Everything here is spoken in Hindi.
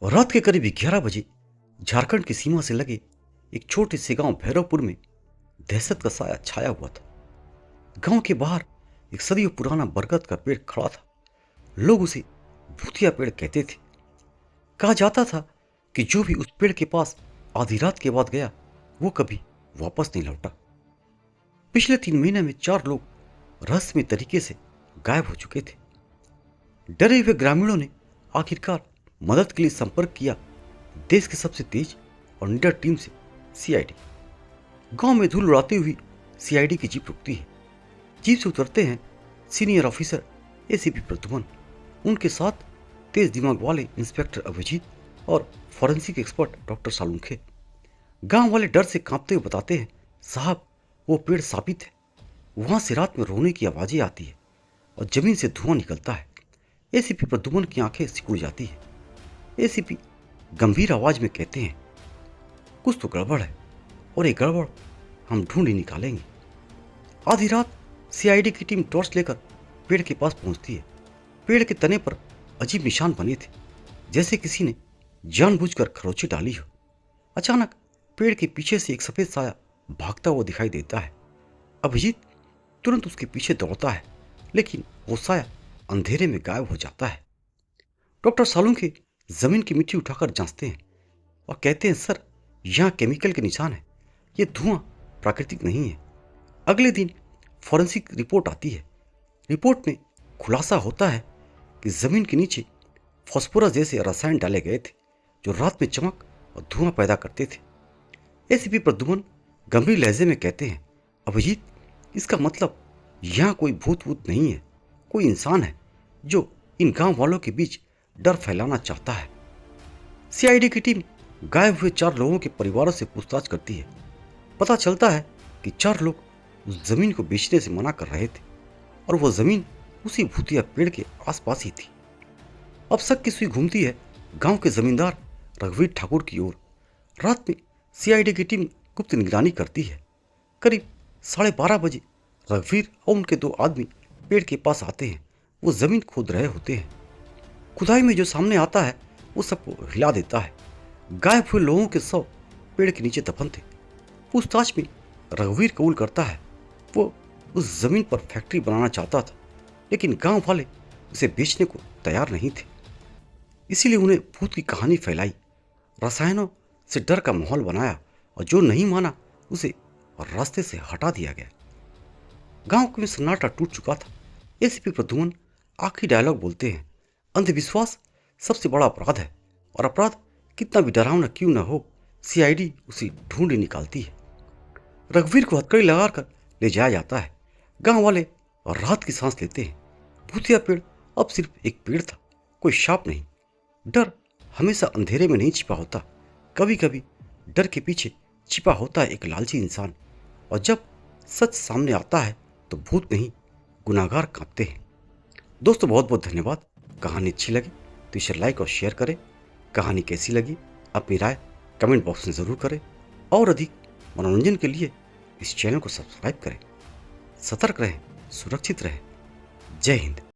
रात के करीब 11 बजे झारखंड की सीमा से लगे एक छोटे से गांव भैरवपुर में दहशत का साया छाया हुआ था। गांव के बाहर एक सदियों पुराना बरगद का पेड़ खड़ा था। लोग उसे भूतिया पेड़ कहते थे। कहा जाता था कि जो भी उस पेड़ के पास आधी रात के बाद गया वो कभी वापस नहीं लौटा। पिछले 3 महीने में 4 लोग रहस्यमय तरीके से गायब हो चुके थे। डरे हुए ग्रामीणों ने आखिरकार मदद के लिए संपर्क किया देश के सबसे तेज और निडर टीम से, सीआईडी। गांव में धूल उड़ाती हुई सीआईडी की जीप रुकती है। जीप से उतरते हैं सीनियर ऑफिसर एसीपी प्रद्युमन, उनके साथ तेज दिमाग वाले इंस्पेक्टर अभिजीत और फॉरेंसिक एक्सपर्ट डॉक्टर सालुंखे। गांव वाले डर से कांपते हुए बताते हैं, साहब वो पेड़ साबित है। वहां से रात में रोने की आवाजें आती है और जमीन से धुआं निकलता है। एसीपी प्रद्युमन की आंखें सिकुड़ जाती है। एसीपी गंभीर आवाज में कहते हैं, कुछ तो गड़बड़ है और ये गड़बड़ हम ढूंढ ही निकालेंगे। आधी रात सीआईडी की टीम टॉर्च लेकर पेड़ के पास पहुंचती है। पेड़ के तने पर अजीब निशान बने थे, जैसे किसी ने जानबूझकर खरोंची डाली हो। अचानक पेड़ के पीछे से एक सफेद साया भागता हुआ दिखाई देता है। अभिजीत तुरंत उसके पीछे दौड़ता है, लेकिन वो साया अंधेरे में गायब हो जाता है। डॉक्टर सालुंखे जमीन की मिट्टी उठाकर जांचते हैं और कहते हैं, सर यहाँ केमिकल के निशान है, ये धुआं प्राकृतिक नहीं है। अगले दिन फॉरेंसिक रिपोर्ट आती है। रिपोर्ट में खुलासा होता है कि जमीन के नीचे फास्फोरस जैसे रसायन डाले गए थे जो रात में चमक और धुआं पैदा करते थे। एसीपी प्रद्युमन गंभीर लहजे में कहते हैं, अभिजीत इसका मतलब यहाँ कोई भूत वूत नहीं है, कोई इंसान है जो इन गांव वालों के बीच डर फैलाना चाहता है। सीआईडी की टीम गायब हुए 4 लोगों के परिवारों से पूछताछ करती है। पता चलता है कि 4 लोग उस जमीन को बेचने से मना कर रहे थे और वो जमीन उसी भूतिया पेड़ के आसपास ही थी। अब शक की सुई घूमती है गांव के जमींदार रघुवीर ठाकुर की ओर। रात में सीआईडी की टीम गुप्त निगरानी करती है। करीब 12:30 बजे रघुवीर और उनके 2 आदमी पेड़ के पास आते हैं। वो जमीन खोद रहे होते हैं। खुदाई में जो सामने आता है वो सबको हिला देता है। गायब हुए लोगों के शव पेड़ के नीचे दफन थे। पूछताछ में रघुवीर कबूल करता है वो उस जमीन पर फैक्ट्री बनाना चाहता था, लेकिन गांव वाले उसे बेचने को तैयार नहीं थे। इसीलिए उन्हें भूत की कहानी फैलाई, रसायनों से डर का माहौल बनाया और जो नहीं माना उसे रास्ते से हटा दिया गया। गांव में सन्नाटा टूट चुका था। एसीपी प्रद्युमन आखिरी डायलॉग बोलते हैं, अंधविश्वास सबसे बड़ा अपराध है और अपराध कितना भी डरावना क्यों न हो, सीआईडी उसे ढूंढ ही निकालती है। रघुवीर को हथकड़ी लगाकर ले जाया जाता है। गांव वाले राहत की सांस लेते हैं। भूतिया पेड़ अब सिर्फ एक पेड़ था, कोई शाप नहीं। डर हमेशा अंधेरे में नहीं छिपा होता, कभी कभी डर के पीछे छिपा होता है एक लालची इंसान। और जब सच सामने आता है तो भूत नहीं, गुनाहगार कांपते हैं। दोस्तों बहुत बहुत धन्यवाद। कहानी अच्छी लगी तो इसे लाइक और शेयर करें। कहानी कैसी लगी अपनी राय कमेंट बॉक्स में ज़रूर करें और अधिक मनोरंजन के लिए इस चैनल को सब्सक्राइब करें। सतर्क रहें, सुरक्षित रहें। जय हिंद।